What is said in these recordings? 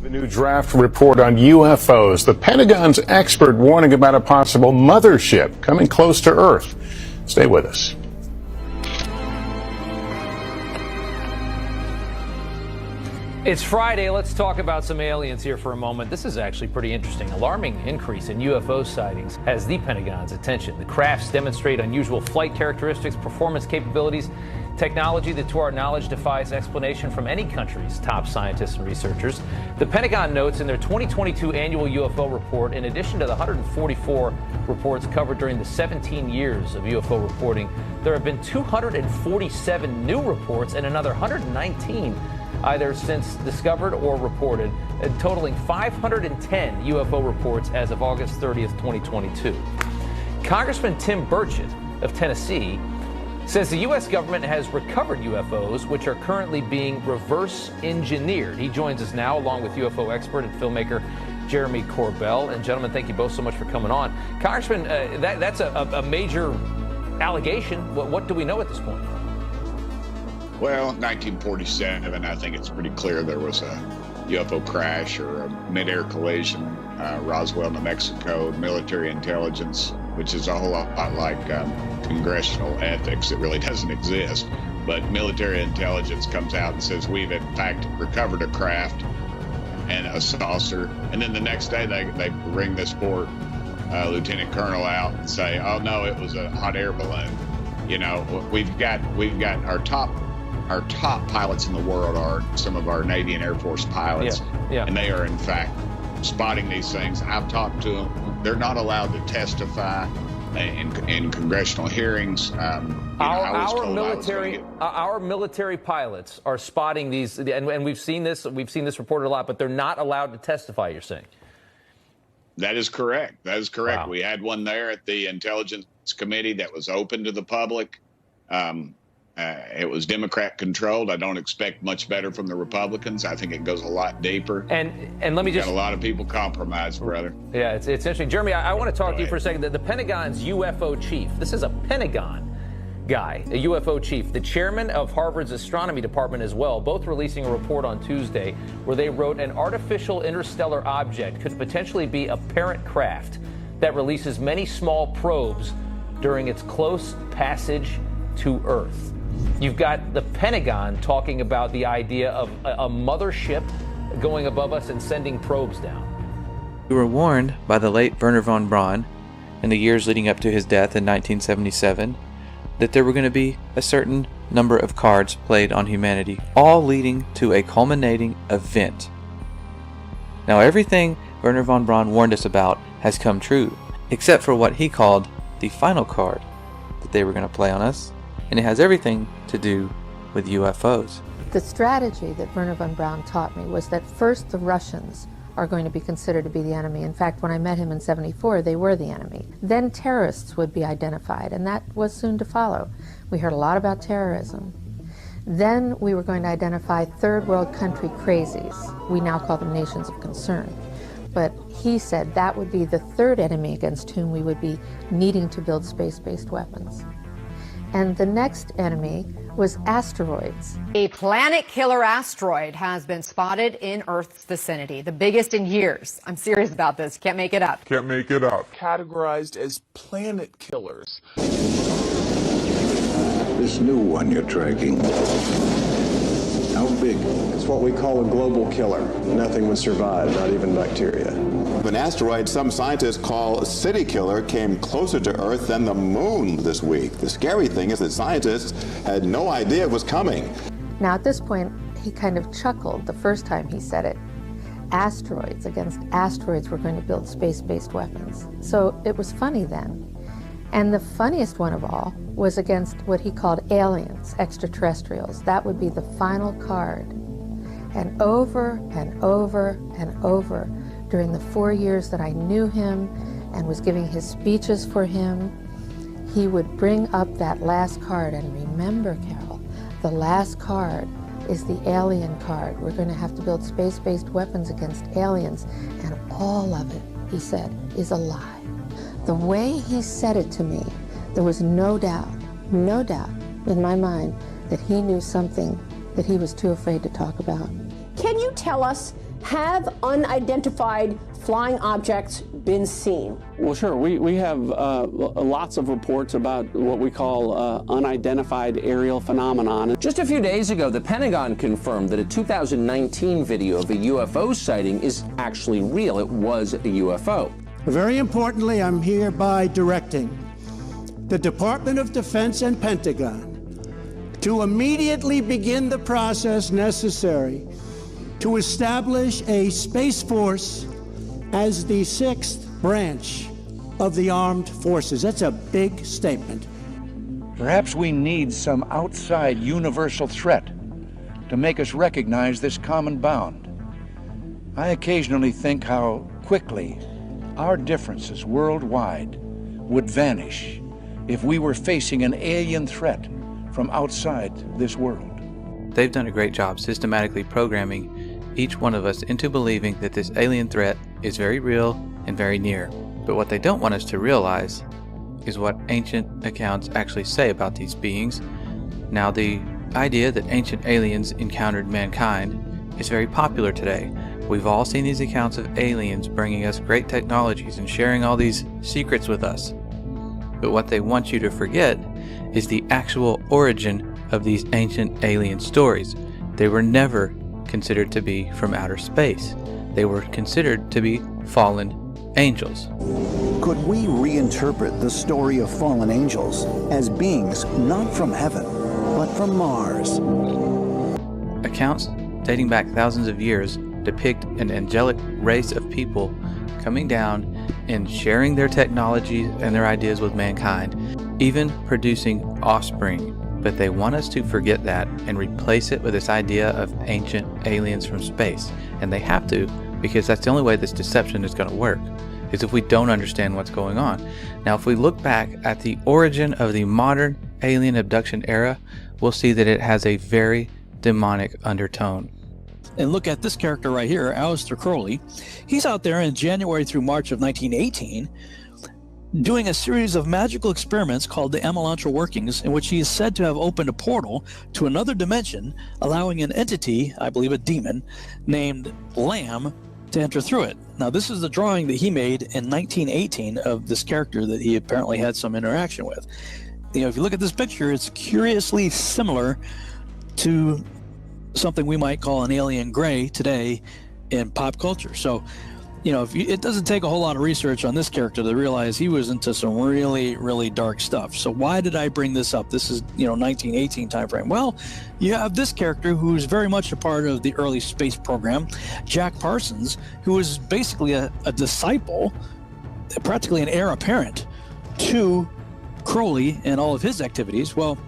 The new draft report on UFOs. The Pentagon's expert warning about a possible mothership coming close to Earth. Stay with us. It's Friday. Let's talk about some aliens here for a moment. This is actually pretty interesting. Alarming increase in UFO sightings has the Pentagon's attention. The crafts demonstrate unusual flight characteristics, performance capabilities, technology that, to our knowledge, defies explanation from any country's top scientists and researchers. The Pentagon notes in their 2022 annual UFO report, in addition to the 144 reports covered during the 17 years of UFO reporting, there have been 247 new reports and another 119 either since discovered or reported, totaling 510 UFO reports as of August 30th, 2022. Congressman Tim Burchett of Tennessee says the U.S. government has recovered UFOs, which are currently being reverse engineered. He joins us now, along with UFO expert and filmmaker Jeremy Corbell. And gentlemen, thank you both so much for coming on. Congressman, that's a major allegation. What do we know at this point? Well, 1947, I think it's pretty clear there was a UFO crash or a mid-air collision, Roswell, New Mexico, military intelligence, which is a whole lot like congressional ethics. It really doesn't exist. But military intelligence comes out and says, we've in fact recovered a craft and a saucer. And then the next day they bring this poor lieutenant colonel out and say, oh no, it was a hot air balloon. You know, we've got our top pilots in the world are some of our Navy and Air Force pilots, and they are in fact spotting these things. I've talked to them. They're not allowed to testify in congressional hearings. Our military pilots are spotting these, and we've seen this reported a lot, but they're not allowed to testify, you're saying? That is correct. Wow. We had one there at the Intelligence Committee that was open to the public. It was Democrat controlled. I don't expect much better from the Republicans. I think it goes a lot deeper. And let me just got a lot of people compromised, brother. Yeah, it's interesting. Jeremy, I want to talk to you for a second. The Pentagon's UFO chief. This is a Pentagon guy, a UFO chief, the chairman of Harvard's astronomy department as well, both releasing a report on Tuesday where they wrote an artificial interstellar object could potentially be a parent craft that releases many small probes during its close passage to Earth. You've got the Pentagon talking about the idea of a mothership going above us and sending probes down. We were warned by the late Wernher von Braun in the years leading up to his death in 1977 that there were going to be a certain number of cards played on humanity, all leading to a culminating event. Now, everything Wernher von Braun warned us about has come true, except for what he called the final card that they were going to play on us. And it has everything to do with UFOs. The strategy that Wernher von Braun taught me was that first the Russians are going to be considered to be the enemy. In fact, when I met him in '74, they were the enemy. Then terrorists would be identified, and that was soon to follow. We heard a lot about terrorism. Then we were going to identify third world country crazies. We now call them nations of concern. But he said that would be the third enemy against whom we would be needing to build space-based weapons. And the next enemy was asteroids. A planet-killer asteroid has been spotted in Earth's vicinity, the biggest in years. I'm serious about this. Can't make it up. Categorized as planet killers. This new one you're tracking, how big? It's what we call a global killer. Nothing would survive, not even bacteria. An asteroid some scientists call a city killer came closer to Earth than the moon this week. The scary thing is that scientists had no idea it was coming. Now at this point, he kind of chuckled the first time he said it. Asteroids, against asteroids, we're going to build space-based weapons. So it was funny then. And the funniest one of all was against what he called aliens, extraterrestrials. That would be the final card. And over and over and over, during the 4 years that I knew him and was giving his speeches for him, he would bring up that last card. And remember, Carol, the last card is the alien card. We're going to have to build space-based weapons against aliens. And all of it, he said, is a lie. The way he said it to me, there was no doubt in my mind that he knew something that he was too afraid to talk about. Can you tell us Have unidentified flying objects been seen? Well, sure. We have lots of reports about what we call unidentified aerial phenomenon. Just a few days ago, the Pentagon confirmed that a 2019 video of a UFO sighting is actually real. It was a UFO. Very importantly, I'm hereby directing the Department of Defense and Pentagon to immediately begin the process necessary to establish a Space Force as the 6th branch of the armed forces. That's a big statement. Perhaps we need some outside universal threat to make us recognize this common bound. I occasionally think how quickly our differences worldwide would vanish if we were facing an alien threat from outside this world. They've done a great job systematically programming each one of us into believing that this alien threat is very real and very near. But what they don't want us to realize is what ancient accounts actually say about these beings. Now, the idea that ancient aliens encountered mankind is very popular today. We've all seen these accounts of aliens bringing us great technologies and sharing all these secrets with us. But what they want you to forget is the actual origin of these ancient alien stories. They were never considered to be from outer space. They were considered to be fallen angels. Could we reinterpret the story of fallen angels as beings not from heaven, but from Mars? Accounts dating back thousands of years depict an angelic race of people coming down and sharing their technologies and their ideas with mankind, even producing offspring. But they want us to forget that and replace it with this idea of ancient aliens from space. And they have to, because that's the only way this deception is going to work, is if we don't understand what's going on. Now, if we look back at the origin of the modern alien abduction era, we'll see that it has a very demonic undertone. And look at this character right here, Aleister Crowley. He's out there in January through March of 1918 doing a series of magical experiments called the Elantra workings, in which he is said to have opened a portal to another dimension, allowing an entity, I believe a demon, named Lamb, to enter through it. Now, this is the drawing that he made in 1918 of this character that he apparently had some interaction with. You know, if you look at this picture, it's curiously similar to something we might call an alien gray today in pop culture. So, you know, it doesn't take a whole lot of research on this character to realize he was into some really, really dark stuff. So why did I bring this up? This is, 1918 time frame. Well, you have this character who's very much a part of the early space program, Jack Parsons, who is basically a disciple, practically an heir apparent to Crowley and all of his activities. Well,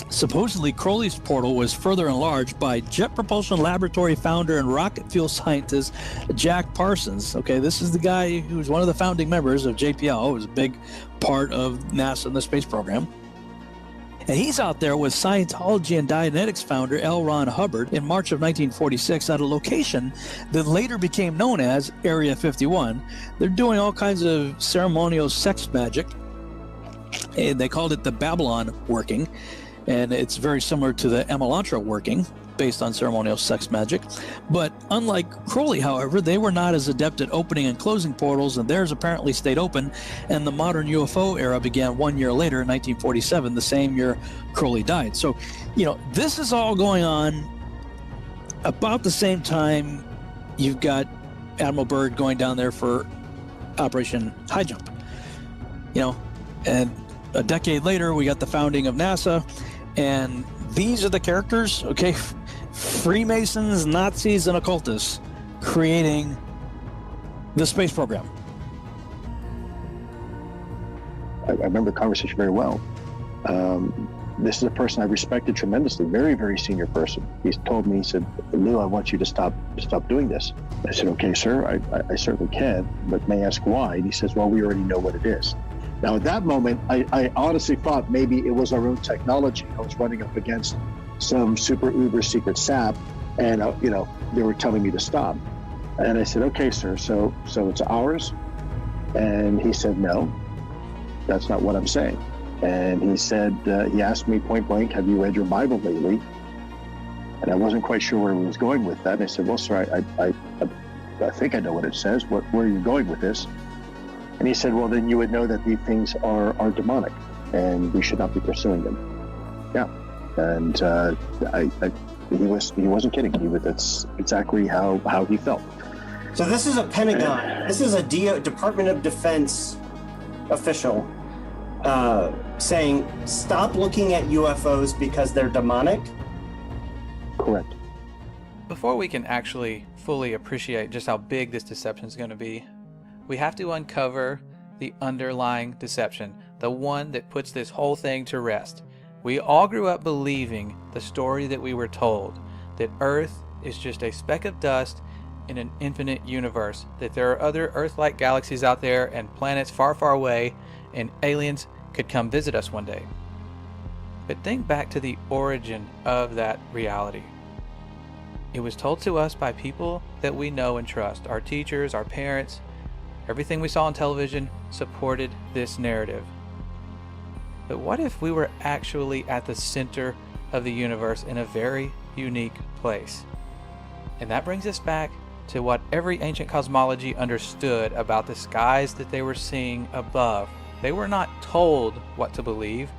supposedly, Crowley's portal was further enlarged by Jet Propulsion Laboratory founder and rocket fuel scientist Jack Parsons. Okay, this is the guy who's one of the founding members of JPL. It was a big part of NASA and the space program. And he's out there with Scientology and Dianetics founder L. Ron Hubbard in March of 1946 at a location that later became known as Area 51. They're doing all kinds of ceremonial sex magic, and they called it the Babylon working. And it's very similar to the Elantra working, based on ceremonial sex magic. But unlike Crowley, however, they were not as adept at opening and closing portals, and theirs apparently stayed open, and the modern UFO era began 1 year later, in 1947, the same year Crowley died. So, this is all going on about the same time you've got Admiral Byrd going down there for Operation High Jump. And a decade later, we got the founding of NASA. And these are the characters, okay? Freemasons, Nazis, and occultists creating the space program. I remember the conversation very well. This is a person I respected tremendously, very, very senior person. He told me, he said, "Lou, I want you to stop doing this." I said, "Okay, sir, I certainly can, but may I ask why?" And he says, "Well, we already know what it is." Now, at that moment, I honestly thought maybe it was our own technology. I was running up against some super uber secret sap, and they were telling me to stop. And I said, "Okay, sir, so it's ours?" And he said, "No, that's not what I'm saying." And he said, he asked me point blank, "Have you read your Bible lately?" And I wasn't quite sure where he was going with that. And I said, well, sir, I think I know what it says. Where are you going with this? And he said, well, then you would know that these things are demonic and we should not be pursuing them. Yeah. And he wasn't kidding. That's exactly how he felt. So this is a Pentagon, this is a Department of Defense official saying, stop looking at UFOs because they're demonic? Correct. Before we can actually fully appreciate just how big this deception is going to be, we have to uncover the underlying deception, the one that puts this whole thing to rest. We all grew up believing the story that we were told, that Earth is just a speck of dust in an infinite universe, that there are other Earth-like galaxies out there and planets far, far away, and aliens could come visit us one day. But think back to the origin of that reality. It was told to us by people that we know and trust. Our teachers, our parents, everything we saw on television supported this narrative. But what if we were actually at the center of the universe in a very unique place? And that brings us back to what every ancient cosmology understood about the skies that they were seeing above. They were not told what to believe.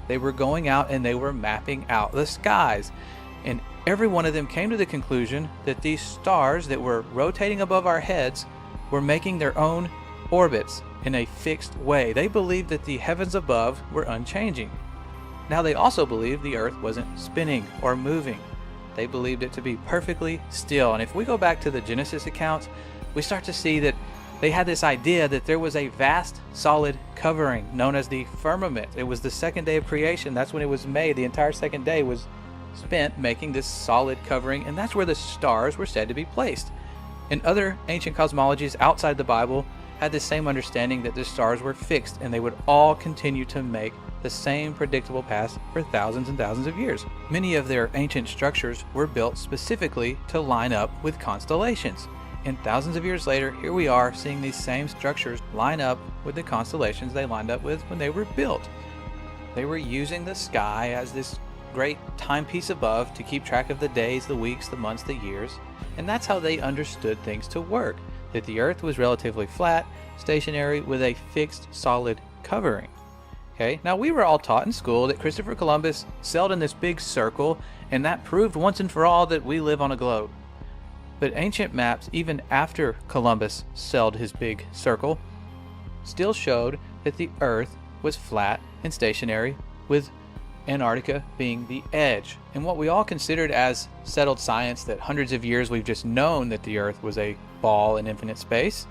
They were going out and they were mapping out the skies. And every one of them came to the conclusion that these stars that were rotating above our heads were making their own orbits in a fixed way. They believed that the heavens above were unchanging. Now they also believed the earth wasn't spinning or moving. They believed it to be perfectly still. And if we go back to the Genesis accounts, we start to see that they had this idea that there was a vast solid covering known as the firmament. It was the second day of creation. That's when it was made. The entire second day was spent making this solid covering, and that's where the stars were said to be placed. And other ancient cosmologies outside the Bible had the same understanding that the stars were fixed and they would all continue to make the same predictable paths for thousands and thousands of years. Many of their ancient structures were built specifically to line up with constellations. And thousands of years later, here we are seeing these same structures line up with the constellations they lined up with when they were built. They were using the sky as this great timepiece above to keep track of the days, the weeks, the months, the years. And that's how they understood things to work, that the earth was relatively flat, stationary, with a fixed solid covering. Okay, now we were all taught in school that Christopher Columbus sailed in this big circle, and that proved once and for all that we live on a globe. But ancient maps, even after Columbus sailed his big circle, still showed that the earth was flat and stationary, with Antarctica being the edge. And what we all considered as settled science, that hundreds of years we've just known that the earth was a ball in infinite space,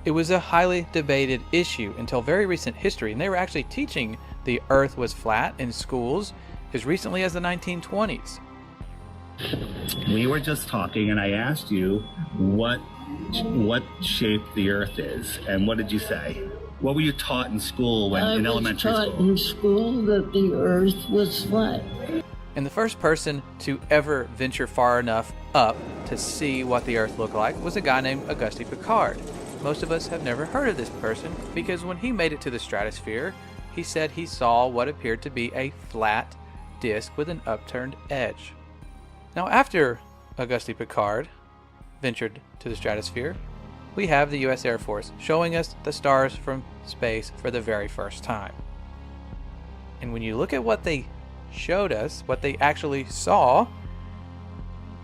it was a highly debated issue until very recent history. And they were actually teaching the earth was flat in schools as recently as the 1920s. We were just talking and I asked you what shape the earth is, and what did you say? What were you taught in school in elementary school? I was taught in school that the earth was flat. And the first person to ever venture far enough up to see what the earth looked like was a guy named Auguste Piccard. Most of us have never heard of this person because when he made it to the stratosphere, he said he saw what appeared to be a flat disk with an upturned edge. Now, after Auguste Piccard ventured to the stratosphere, we have the U.S. Air Force showing us the stars from space for the very first time. And when you look at what they showed us, what they actually saw,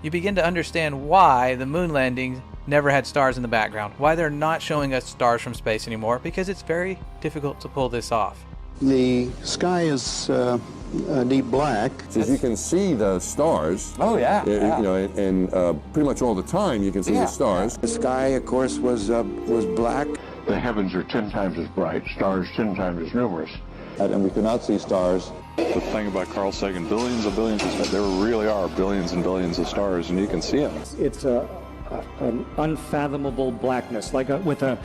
you begin to understand why the moon landings never had stars in the background, why they're not showing us stars from space anymore, because it's very difficult to pull this off. The sky is deep black. As you can see the stars. Oh yeah. You know, and pretty much all the time you can see the stars. The sky, of course, was black. The heavens are 10 times as bright, stars 10 times as numerous. And we could not see stars. The thing about Carl Sagan, billions of stars, there really are billions and billions of stars, and you can see them. It's an unfathomable blackness, like with a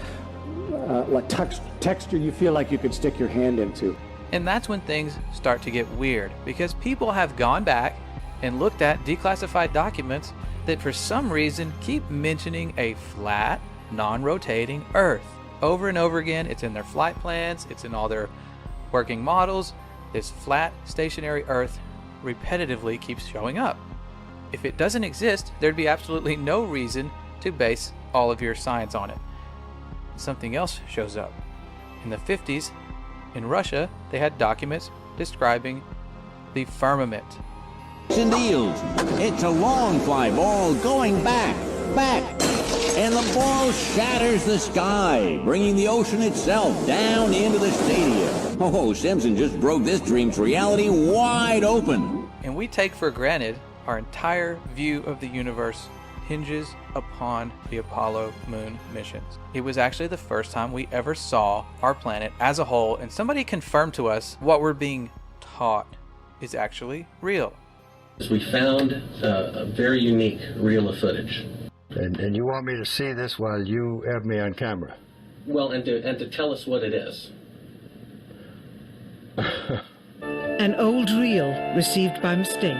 texture you feel like you could stick your hand into. And that's when things start to get weird, because people have gone back and looked at declassified documents that for some reason keep mentioning a flat, non-rotating Earth. Over and over again, it's in their flight plans, it's in all their working models. This flat, stationary Earth repetitively keeps showing up. if it doesn't exist, there'd be absolutely no reason to base all of your science on it. Something else shows up. In the 50s, in Russia, they had documents describing the firmament. And deals. It's a long fly ball going back, and the ball shatters the sky, bringing the ocean itself down into the stadium. Oh, Simpson just broke this dream's reality wide open. And we take for granted our entire view of the universe hinges upon the Apollo moon missions. It was actually the first time we ever saw our planet as a whole, and somebody confirmed to us what we're being taught is actually real. We found a very unique reel of footage. And you want me to see this while you have me on camera? Well, and to tell us what it is. An old reel received by mistake.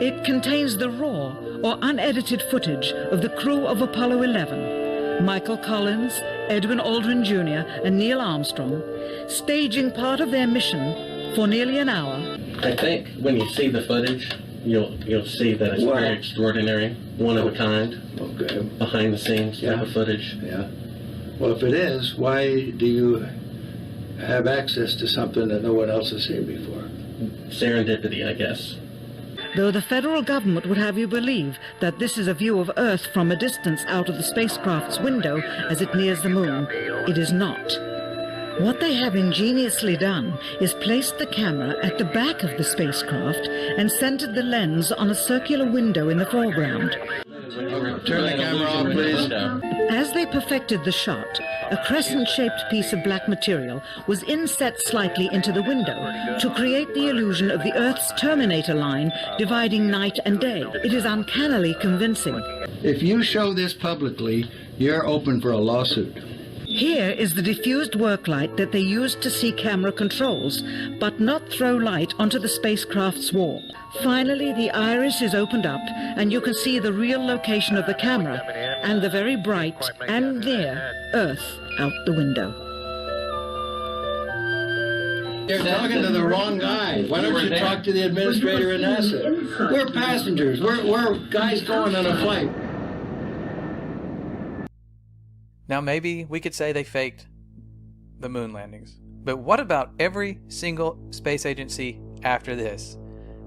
It contains the raw or unedited footage of the crew of Apollo 11, Michael Collins, Edwin Aldrin Jr., and Neil Armstrong, staging part of their mission for nearly an hour. I think when you see the footage, you'll see that it's very extraordinary, one of a kind, behind the scenes type of footage. Yeah. Well, if it is, why do you have access to something that no one else has seen before? Serendipity, I guess. Though the federal government would have you believe that this is a view of Earth from a distance out of the spacecraft's window as it nears the moon, it is not. What they have ingeniously done is placed the camera at the back of the spacecraft and centered the lens on a circular window in the foreground. Turn the camera off, please. As they perfected the shot, a crescent-shaped piece of black material was inset slightly into the window to create the illusion of the Earth's terminator line dividing night and day. It is uncannily convincing. If you show this publicly, you're open for a lawsuit. Here is the diffused work light that they used to see camera controls, but not throw light onto the spacecraft's wall. Finally, the iris is opened up, and you can see the real location of the camera, and the very bright and near Earth out the window. You're talking to the wrong guy. Why don't you talk to the administrator at NASA? We're passengers. We're guys going on a flight. Now maybe we could say they faked the moon landings. But what about every single space agency after this?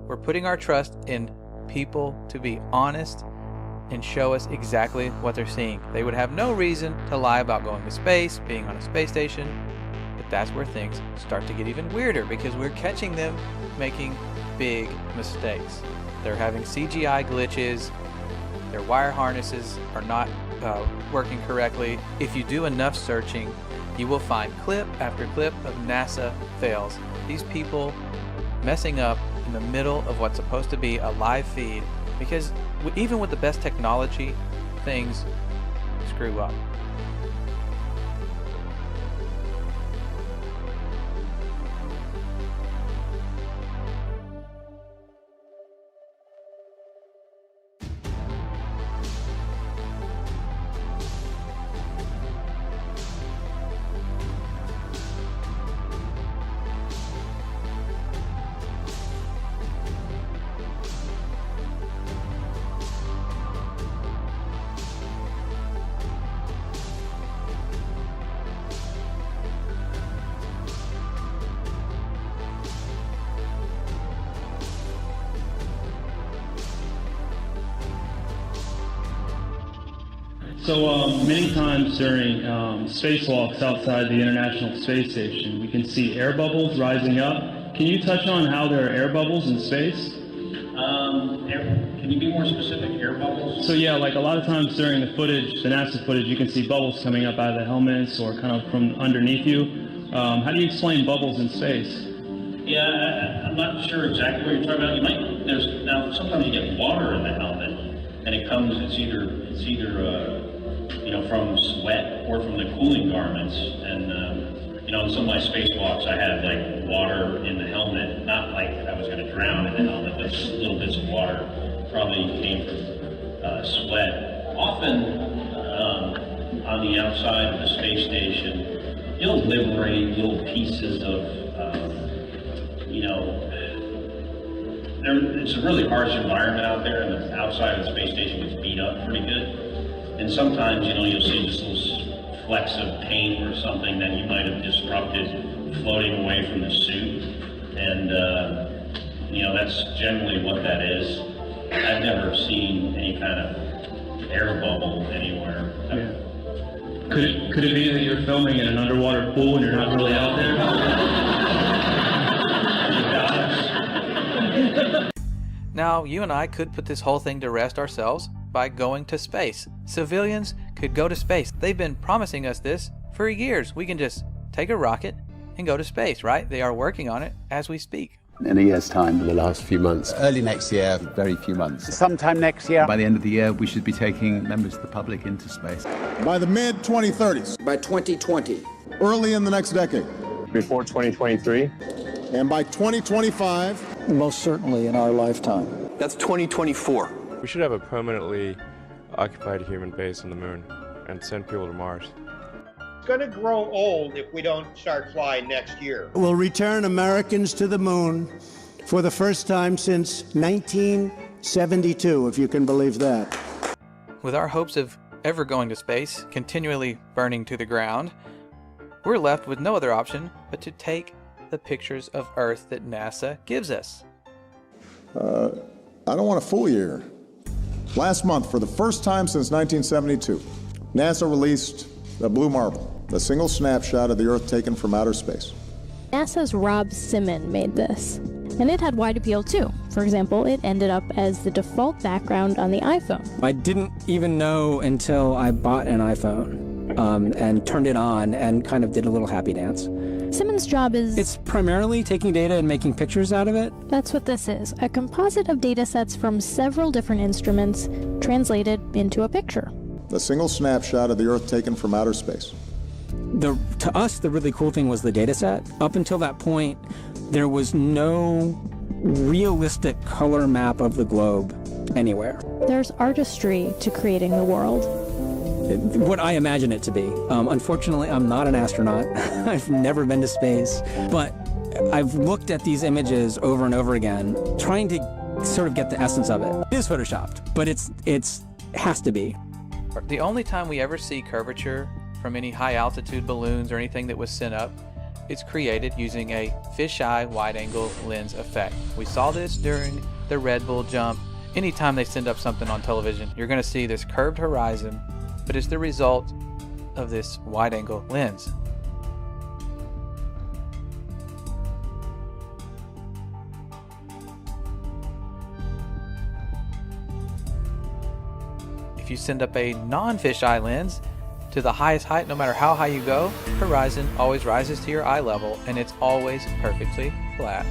We're putting our trust in people to be honest and show us exactly what they're seeing. They would have no reason to lie about going to space, being on a space station. But that's where things start to get even weirder, because we're catching them making big mistakes. They're having CGI glitches. Their wire harnesses are not working correctly. If you do enough searching, you will find clip after clip of NASA fails. These people messing up in the middle of what's supposed to be a live feed, because even with the best technology, things screw up. So many times during spacewalks outside the International Space Station, we can see air bubbles rising up. Can you touch on how there are air bubbles in space? Can you be more specific? Air bubbles? So yeah, like a lot of times during the footage, the NASA footage, you can see bubbles coming up out of the helmets or kind of from underneath you. How do you explain bubbles in space? Yeah, I'm not sure exactly what you're talking about. Now sometimes you get water in the helmet, and it's either from sweat or from the cooling garments. And in some of my spacewalks, I had like water in the helmet, not like I was going to drown in the helmet, but just little bits of water probably came from sweat. Often on the outside of the space station, you'll liberate little pieces of it's a really harsh environment out there, and the outside of the space station gets beat up pretty good. And sometimes, you'll see just little flecks of paint or something that you might have disrupted floating away from the suit. And, that's generally what that is. I've never seen any kind of air bubble anywhere. Yeah. Could it be that you're filming in an underwater pool and you're not really out there? Now, you and I could put this whole thing to rest ourselves by going to space. Civilians could go to space. They've been promising us this for years. We can just take a rocket and go to space, right? They are working on it as we speak. In a year's time. In the last few months. Early next year, very few months. Sometime next year. By the end of the year, we should be taking members of the public into space. By the mid-2030s. By 2020. Early in the next decade. Before 2023. And by 2025. Most certainly in our lifetime. That's 2024. We should have a permanently occupied human base on the moon and send people to Mars. It's going to grow old if we don't start flying next year. We'll return Americans to the moon for the first time since 1972, if you can believe that. With our hopes of ever going to space continually burning to the ground, we're left with no other option but to take the pictures of Earth that NASA gives us. I don't want to fool you here. Last month, for the first time since 1972, NASA released the Blue Marble, a single snapshot of the Earth taken from outer space. NASA's Rob Simon made this, and it had wide appeal too. For example, it ended up as the default background on the iPhone. I didn't even know until I bought an iPhone and turned it on and kind of did a little happy dance. Simon's job is... It's primarily taking data and making pictures out of it. That's what this is, a composite of data sets from several different instruments translated into a picture. A single snapshot of the Earth taken from outer space. To us, the really cool thing was the data set. Up until that point, there was no realistic color map of the globe anywhere. There's artistry to creating the world. What I imagine it to be. Unfortunately, I'm not an astronaut. I've never been to space. But I've looked at these images over and over again, trying to sort of get the essence of it. It is photoshopped, but it has to be. The only time we ever see curvature from any high altitude balloons or anything that was sent up, it's created using a fisheye wide-angle lens effect. We saw this during the Red Bull jump. Anytime they send up something on television, you're going to see this curved horizon, but it's the result of this wide-angle lens. If you send up a non-fisheye lens to the highest height, no matter how high you go, horizon always rises to your eye level, and it's always perfectly flat.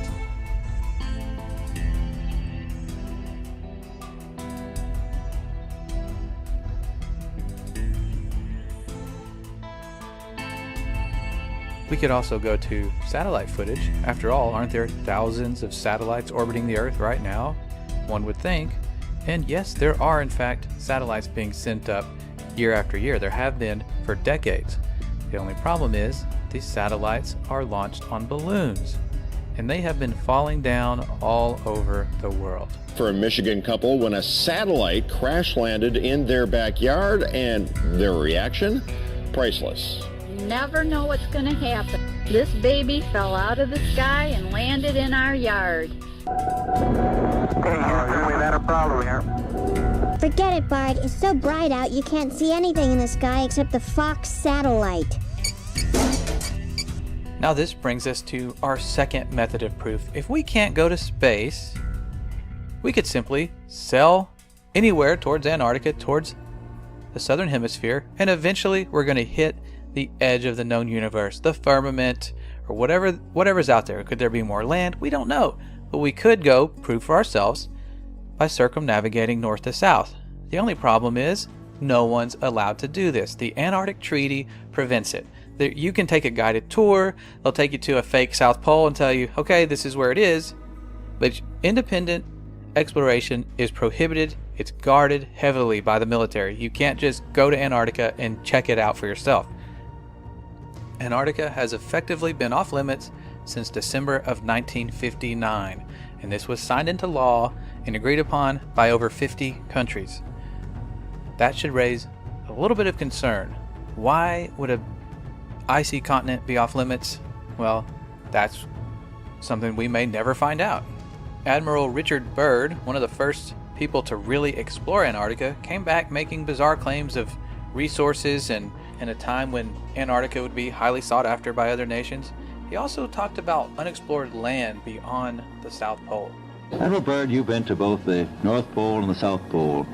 We could also go to satellite footage. After all, aren't there thousands of satellites orbiting the Earth right now? One would think. And yes, there are in fact satellites being sent up year after year. There have been for decades. The only problem is these satellites are launched on balloons, and they have been falling down all over the world. For a Michigan couple when a satellite crash landed in their backyard, and their reaction? Priceless. You never know what's going to happen. This baby fell out of the sky and landed in our yard. We've had a problem here. Forget it, Bart. It's so bright out you can't see anything in the sky except the Fox satellite. Now this brings us to our second method of proof. If we can't go to space, we could simply sail anywhere towards Antarctica, towards the southern hemisphere, and eventually we're going to hit the edge of the known universe, the firmament, or whatever's out there. Could there be more land? We don't know. But we could go prove for ourselves by circumnavigating north to south. The only problem is no one's allowed to do this. The Antarctic Treaty prevents it. You can take a guided tour. They'll take you to a fake South Pole and tell you, okay, this is where it is. But independent exploration is prohibited. It's guarded heavily by the military. You can't just go to Antarctica and check it out for yourself. Antarctica has effectively been off limits since December of 1959, and this was signed into law and agreed upon by over 50 countries. That should raise a little bit of concern. Why would a icy continent be off limits? Well, that's something we may never find out. Admiral Richard Byrd, one of the first people to really explore Antarctica, came back making bizarre claims of resources and in a time when Antarctica would be highly sought after by other nations. He also talked about unexplored land beyond the South Pole. Admiral Byrd, you've been to both the North Pole and the South Pole.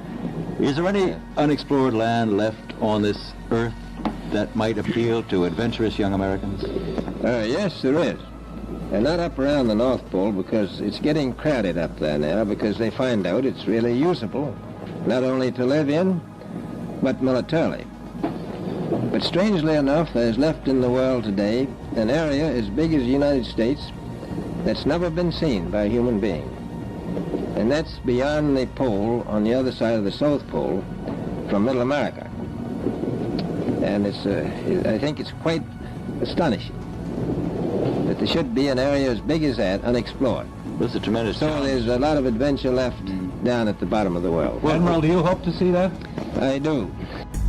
Is there any unexplored land left on this Earth that might appeal to adventurous young Americans? Yes, there is. And not up around the North Pole, because it's getting crowded up there now, because they find out it's really usable, not only to live in, but militarily. But strangely enough, there's left in the world today an area as big as the United States that's never been seen by a human being. And that's beyond the pole on the other side of the South Pole from Middle America. And I think it's quite astonishing that there should be an area as big as that unexplored. This is a tremendous So there's a lot of adventure left down at the bottom of the world. Admiral, do you hope to see that? I do.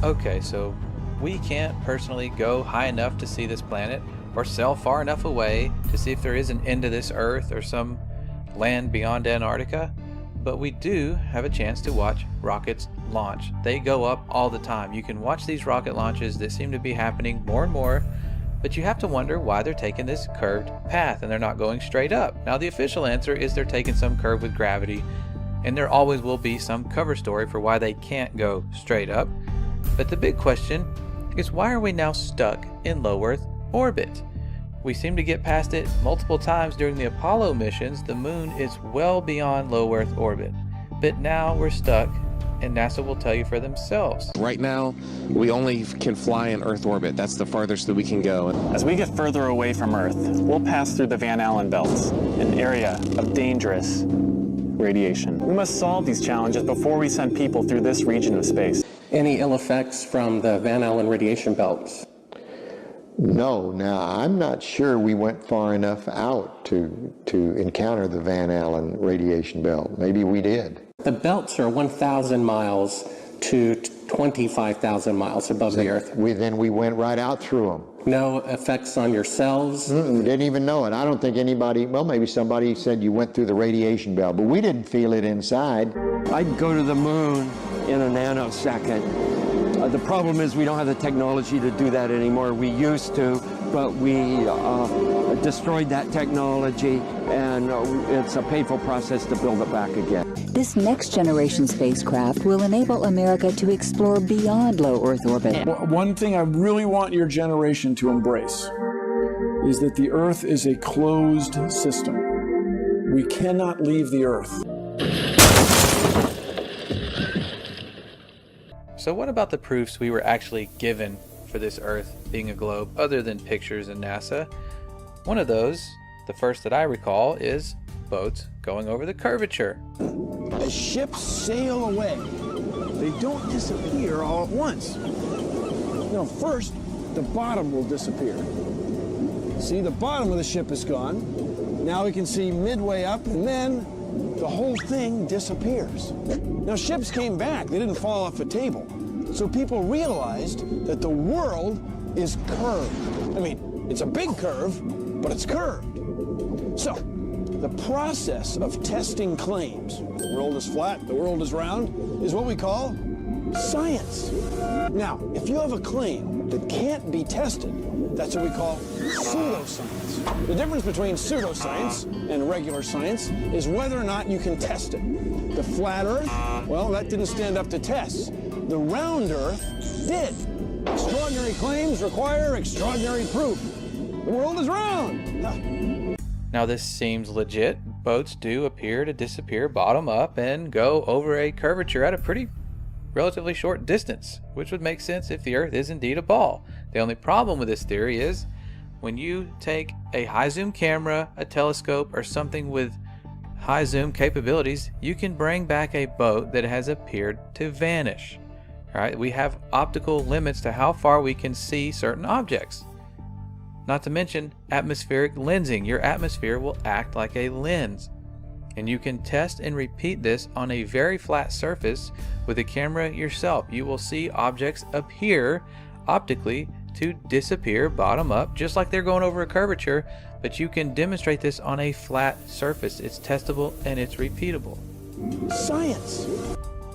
Okay, so we can't personally go high enough to see this planet or sail far enough away to see if there is an end to this Earth or some land beyond Antarctica, but we do have a chance to watch rockets launch. They go up all the time. You can watch these rocket launches that seem to be happening more and more, but you have to wonder why they're taking this curved path and they're not going straight up. Now, the official answer is they're taking some curve with gravity, and there always will be some cover story for why they can't go straight up. But the big question is, why are we now stuck in low Earth orbit? We seem to get past it multiple times during the Apollo missions. The moon is well beyond low Earth orbit, but now we're stuck, and NASA will tell you for themselves. Right now, we only can fly in Earth orbit. That's the farthest that we can go. As we get further away from Earth, we'll pass through the Van Allen belts, an area of dangerous radiation. We must solve these challenges before we send people through this region of space. Any ill effects from the Van Allen radiation belts? No. Now, I'm not sure we went far enough out to encounter the Van Allen radiation belt. Maybe we did. The belts are 1,000 miles to 25,000 miles above the Earth. Then we went right out through them. No effects on your cells? Didn't even know it. I don't think anybody, well, maybe somebody said you went through the radiation belt, but we didn't feel it inside. I'd go to the moon in a nanosecond. The problem is we don't have the technology to do that anymore. We used to, but we destroyed that technology, and it's a painful process to build it back again. This next generation spacecraft will enable America to explore beyond low Earth orbit. One thing I really want your generation to embrace is that the Earth is a closed system. We cannot leave the Earth. So what about the proofs we were actually given for this Earth being a globe, other than pictures and NASA? One of those, the first that I recall, is boats going over the curvature. As ships sail away, they don't disappear all at once. First, the bottom will disappear. See, the bottom of the ship is gone. Now we can see midway up, and then the whole thing disappears. Now, ships came back. They didn't fall off a table. So people realized that the world is curved. I mean, it's a big curve, but it's curved. So, the process of testing claims, the world is flat, the world is round, is what we call science. Now, if you have a claim that can't be tested, that's what we call pseudoscience. The difference between pseudoscience and regular science is whether or not you can test it. The flat Earth, well, that didn't stand up to tests. The round Earth did. Extraordinary claims require extraordinary proof. The world is round. Now this seems legit. Boats do appear to disappear bottom up and go over a curvature at a pretty relatively short distance, which would make sense if the Earth is indeed a ball. The only problem with this theory is when you take a high zoom camera, a telescope, or something with high zoom capabilities, you can bring back a boat that has appeared to vanish. All right, we have optical limits to how far we can see certain objects. Not to mention atmospheric lensing. Your atmosphere will act like a lens. And you can test and repeat this on a very flat surface with a camera yourself. You will see objects appear optically to disappear bottom up, just like they're going over a curvature, but you can demonstrate this on a flat surface. It's testable and it's repeatable. Science!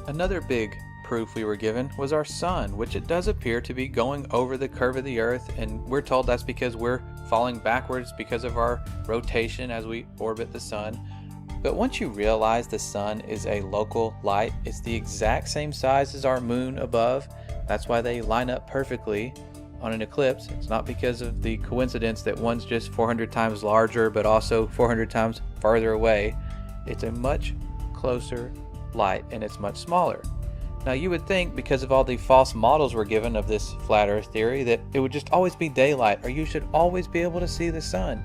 Another big proof we were given was our sun, which it does appear to be going over the curve of the earth, and we're told that's because we're falling backwards because of our rotation as we orbit the sun. But once you realize the sun is a local light, it's the exact same size as our moon above. That's why they line up perfectly on an eclipse. It's not because of the coincidence that one's just 400 times larger but also 400 times farther away. It's a much closer light and it's much smaller. Now you would think, because of all the false models we're given of this flat earth theory, that it would just always be daylight or you should always be able to see the sun.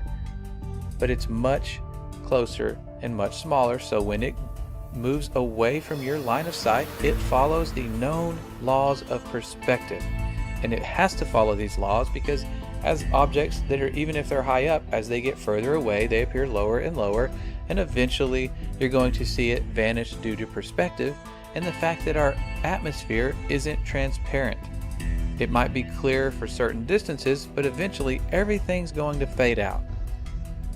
But it's much closer and much smaller, so when it moves away from your line of sight, it follows the known laws of perspective. And it has to follow these laws because as objects that are, even if they're high up, as they get further away, they appear lower and lower, and eventually you're going to see it vanish due to perspective and the fact that our atmosphere isn't transparent. It might be clear for certain distances, but eventually everything's going to fade out.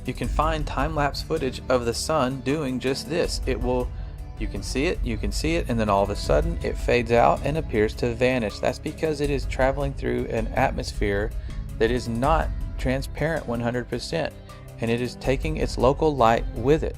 You can find time-lapse footage of the sun doing just this. You can see it, and then all of a sudden it fades out and appears to vanish. That's because it is traveling through an atmosphere that is not transparent 100%, and it is taking its local light with it.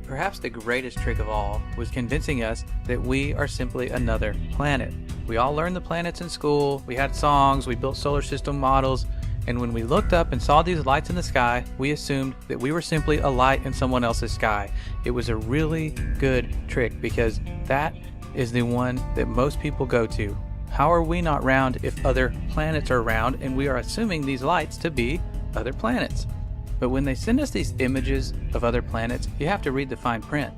Perhaps the greatest trick of all was convincing us that we are simply another planet. We all learned the planets in school, we had songs, we built solar system models, and when we looked up and saw these lights in the sky, we assumed that we were simply a light in someone else's sky. It was a really good trick because that is the one that most people go to. How are we not round if other planets are round and we are assuming these lights to be other planets? But when they send us these images of other planets, you have to read the fine print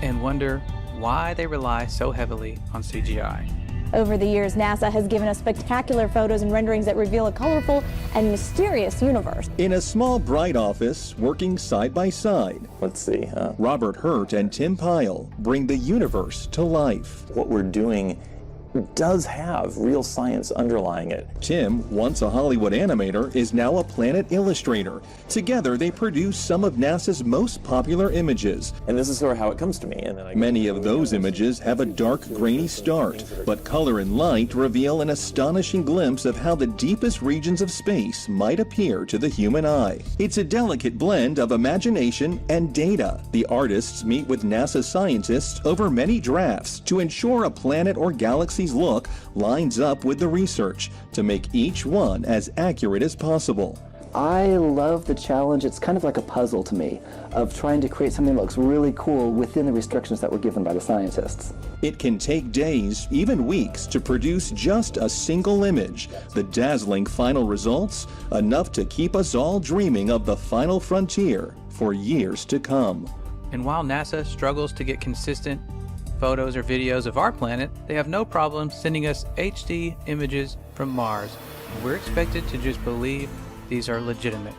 and wonder why they rely so heavily on CGI. Over the years, NASA has given us spectacular photos and renderings that reveal a colorful and mysterious universe. In a small, bright office, working side by side, let's see, Robert Hurt and Tim Pyle bring the universe to life. What we're doing does have real science underlying it. Tim, once a Hollywood animator, is now a planet illustrator. Together, they produce some of NASA's most popular images. And this is sort of how it comes to me. And then many of those images have a dark, grainy start, but color and light reveal an astonishing glimpse of how the deepest regions of space might appear to the human eye. It's a delicate blend of imagination and data. The artists meet with NASA scientists over many drafts to ensure a planet or galaxy look lines up with the research to make each one as accurate as possible. I love the challenge. It's kind of like a puzzle to me of trying to create something that looks really cool within the restrictions that were given by the scientists. It can take days, even weeks, to produce just a single image. The dazzling final results, enough to keep us all dreaming of the final frontier for years to come. And while NASA struggles to get consistent photos or videos of our planet, they have no problem sending us HD images from Mars. We're expected to just believe these are legitimate.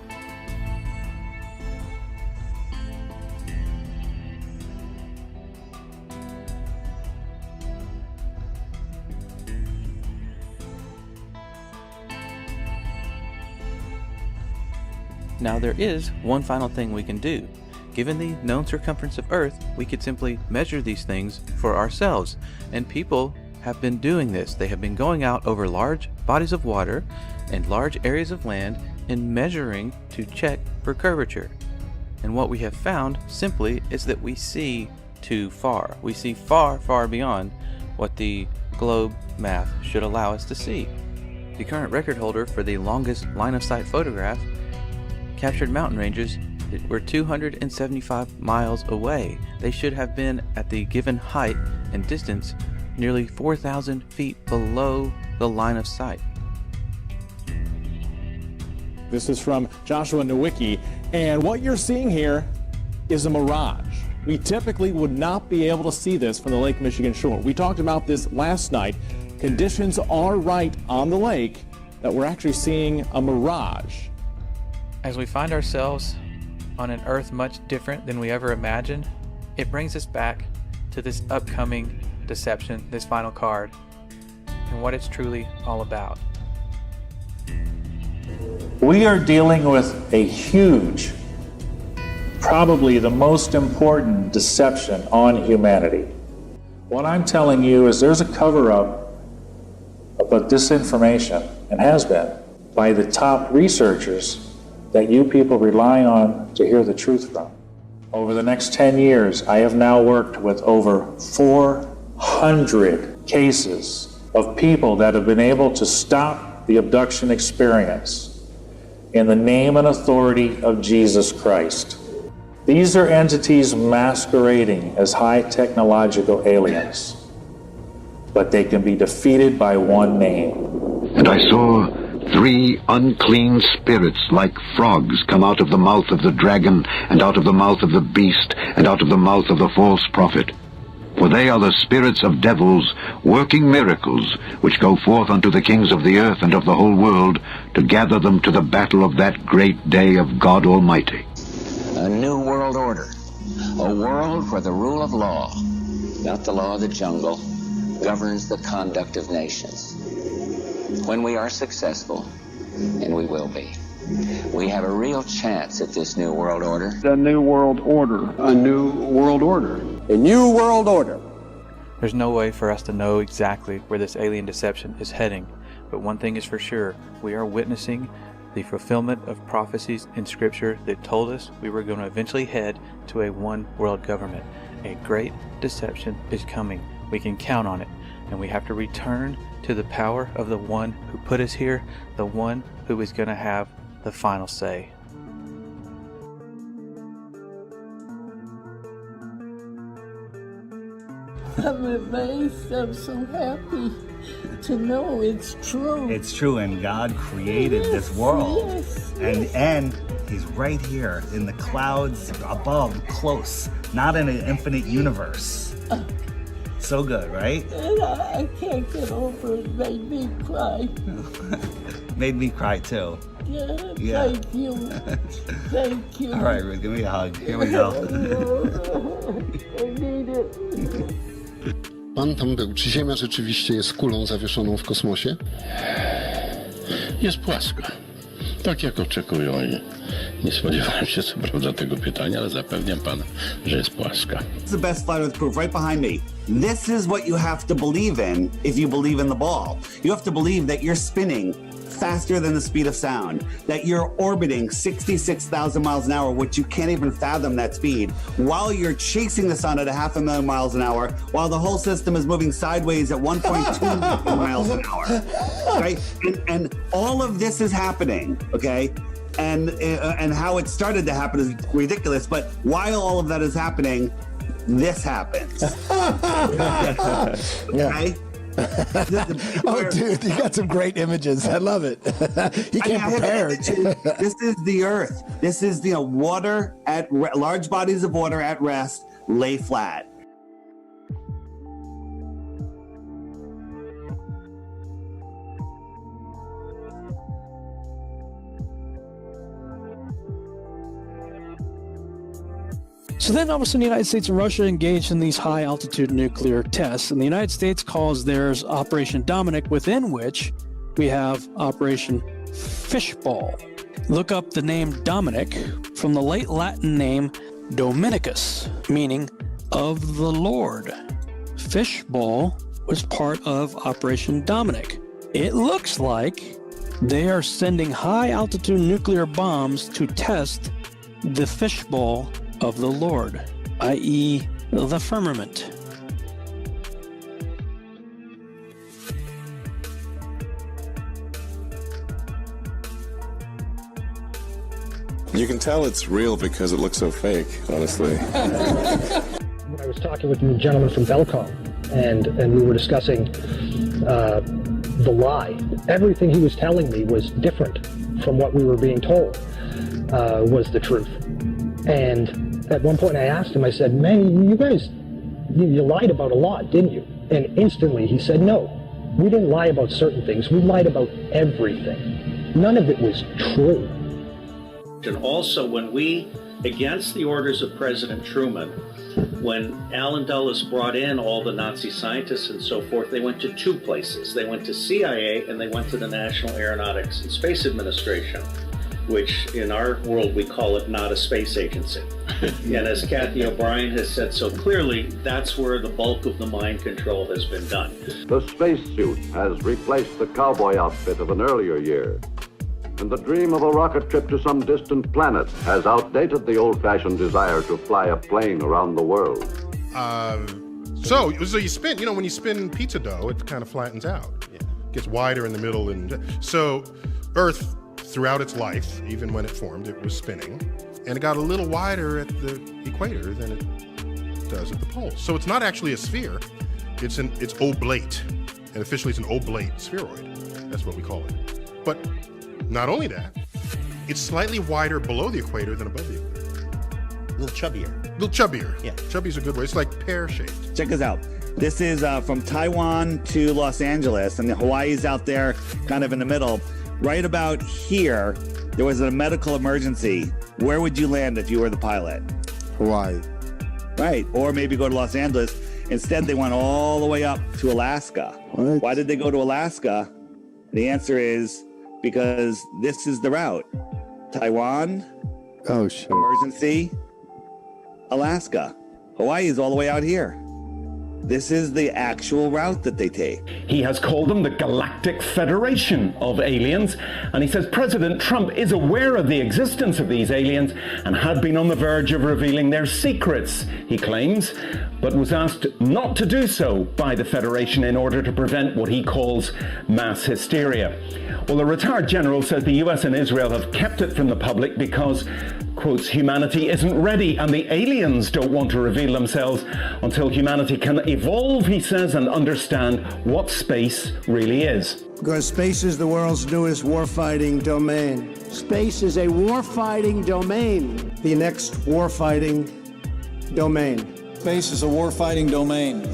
Now there is one final thing we can do. Given the known circumference of Earth, we could simply measure these things for ourselves. And people have been doing this. They have been going out over large bodies of water and large areas of land and measuring to check for curvature. And what we have found simply is that we see too far. We see far, far beyond what the globe math should allow us to see. The current record holder for the longest line-of-sight photograph captured mountain ranges that were 275 miles away. They should have been at the given height and distance nearly 4,000 feet below the line of sight. This is from Joshua Nowicki, and what you're seeing here is a mirage. We typically would not be able to see this from the Lake Michigan shore. We talked about this last night. Conditions are right on the lake that we're actually seeing a mirage. As we find ourselves on an Earth much different than we ever imagined, it brings us back to this upcoming deception, this final card, and what it's truly all about. We are dealing with a huge, probably the most important deception on humanity. What I'm telling you is there's a cover-up about disinformation, and has been, by the top researchers that you people rely on to hear the truth from. Over the next 10 years, I have now worked with over 400 cases of people that have been able to stop the abduction experience in the name and authority of Jesus Christ. These are entities masquerading as high technological aliens, but they can be defeated by one name. And I saw 3 unclean spirits like frogs come out of the mouth of the dragon, and out of the mouth of the beast, and out of the mouth of the false prophet. For they are the spirits of devils, working miracles, which go forth unto the kings of the earth and of the whole world, to gather them to the battle of that great day of God Almighty. A new world order. A world where the rule of law, not the law of the jungle, governs the conduct of nations. When we are successful, and we will be, we have a real chance at this new world order. The new world order. A new world order. A new world order. There's no way for us to know exactly where this alien deception is heading, but one thing is for sure, we are witnessing the fulfillment of prophecies in Scripture that told us we were going to eventually head to a one world government. A great deception is coming. We can count on it, and we have to return to the power of the one who put us here, the one who is going to have the final say. I'm amazed. I'm so happy to know it's true. It's true, and God created this world. Yes. And He's right here in the clouds above, close, not in an infinite universe. So good, right? And I can't get over it. Made me cry. Made me cry too. Yeah. Thank you. Thank you. All right, Ruth, give me a hug. Here we go. I need it. Pan tam był. Czy Ziemia rzeczywiście jest kulą zawieszoną w kosmosie? Jest płaska. Tak jak oczekują i nie spodziewałem się co prawda tego pytania, ale zapewniam pana, że jest płaska. It's the best flat earth proof right behind me. This is what you have to believe in if you believe in the ball. You have to believe that you're spinning faster than the speed of sound, that you're orbiting 66,000 miles an hour, which you can't even fathom that speed, while you're chasing the sun at 500,000 miles an hour, while the whole system is moving sideways at 1.2 miles an hour, right? And all of this is happening, okay? And how it started to happen is ridiculous, but while all of that is happening, this happens. Okay? Oh, dude, you got some great images. I love it. You came prepared. This is the Earth. This is the water at large bodies of water at rest lay flat. So then all of a sudden the United States and Russia engaged in these high altitude nuclear tests, and the United States calls theirs Operation Dominic, within which we have Operation Fishball. Look up the name Dominic from the late Latin name Dominicus, meaning of the Lord. Fishball was part of Operation Dominic. It looks like they are sending high altitude nuclear bombs to test the fishbowl of the Lord, i.e. the firmament. You can tell it's real because it looks so fake, honestly. I was talking with a gentleman from Belcom, and we were discussing the lie. Everything he was telling me was different from what we were being told was the truth. And at one point I asked him, I said, man, you guys, you lied about a lot, didn't you? And instantly he said, no, we didn't lie about certain things. We lied about everything. None of it was true. And also when we, against the orders of President Truman, when Allen Dulles brought in all the Nazi scientists and so forth, they went to two places. They went to CIA and they went to the National Aeronautics and Space Administration, which in our world we call it not a space agency. And as Kathy O'Brien has said so clearly, that's where the bulk of the mind control has been done. The spacesuit has replaced the cowboy outfit of an earlier year. And the dream of a rocket trip to some distant planet has outdated the old-fashioned desire to fly a plane around the world. So you spin, when you spin pizza dough, it kind of flattens out. Yeah. Gets wider in the middle. And so Earth, throughout its life, even when it formed, it was spinning. And it got a little wider at the equator than it does at the poles. So it's not actually a sphere. It's oblate. And officially it's an oblate spheroid. That's what we call it. But not only that, it's slightly wider below the equator than above the equator. A little chubbier. A little chubbier. Yeah. Chubby's a good way. It's like pear-shaped. Check this out. This is from Taiwan to Los Angeles, and Hawaii's out there kind of in the middle. Right about here, there was a medical emergency. Where would you land if you were the pilot? Hawaii. Right, or maybe go to Los Angeles. Instead, they went all the way up to Alaska. What? Why did they go to Alaska? The answer is because this is the route. Taiwan, oh shit, emergency, Alaska. Hawaii is all the way out here. This is the actual route that they take. He has called them the Galactic Federation of Aliens, and he says President Trump is aware of the existence of these aliens and had been on the verge of revealing their secrets, he claims, but was asked not to do so by the Federation in order to prevent what he calls mass hysteria. Well, the retired general says the US and Israel have kept it from the public because, quotes, humanity isn't ready and the aliens don't want to reveal themselves until humanity can evolve, he says, and understand what space really is. Because space is the world's newest warfighting domain. Space is a warfighting domain. The next warfighting domain. Space is a warfighting domain.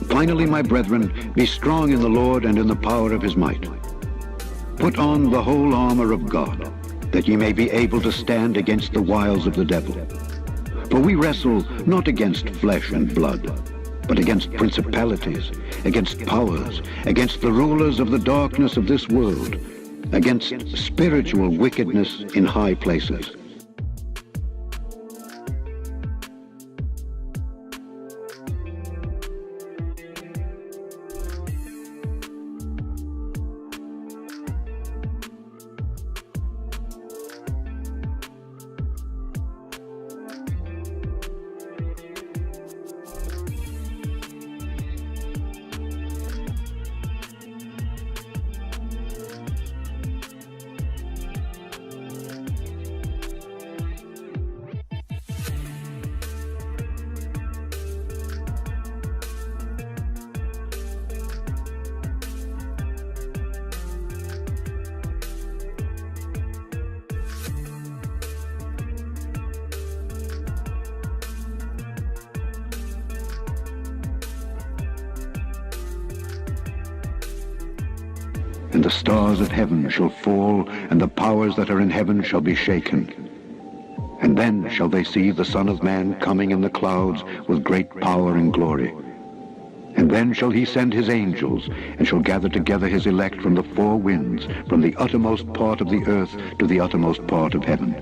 Finally, my brethren, be strong in the Lord and in the power of his might. Put on the whole armor of God, that ye may be able to stand against the wiles of the devil. For we wrestle not against flesh and blood, but against principalities, against powers, against the rulers of the darkness of this world, against spiritual wickedness in high places. And the stars of heaven shall fall, and the powers that are in heaven shall be shaken. And then shall they see the Son of Man coming in the clouds with great power and glory. And then shall he send his angels, and shall gather together his elect from the four winds, from the uttermost part of the earth to the uttermost part of heaven.